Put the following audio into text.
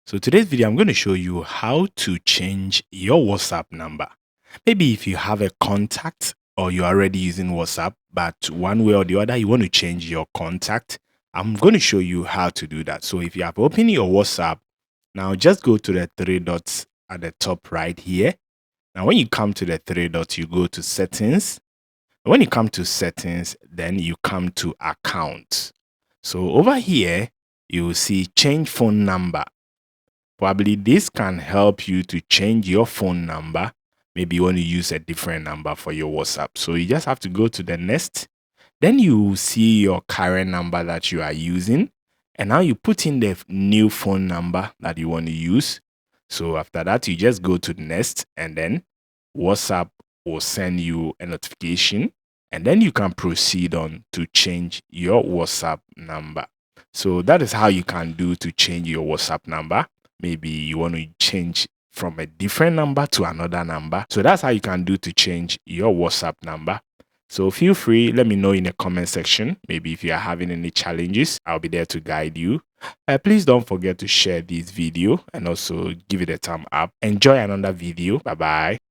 So today's video, I'm going to show you how to change your WhatsApp number. Maybe if you have a contact or you're already using WhatsApp, but one way or the other, you want to change your contact. I'm going to show you how to do that. So if you have opened your WhatsApp, now just go to the three dots at the top right here. Now, when you come to the three dots, you go to settings. When you come to settings, then you come to account. So over here, you will see change phone number. Probably this can help you to change your phone number. Maybe you want to use a different number for your WhatsApp. So you just have to go to the next. Then you see your current number that you are using. And now you put in the new phone number that you want to use. So after that, you just go to the next, and then WhatsApp will send you a notification. And then you can proceed on to change your WhatsApp number. So that is how you can do to change your WhatsApp number. Maybe you want to change from a different number to another number. So that's how you can do to change your WhatsApp number. So feel free, let me know in the comment section. Maybe if you are having any challenges, I'll be there to guide you. Please don't forget to share this video and also give it a thumb up. Enjoy another video. Bye bye.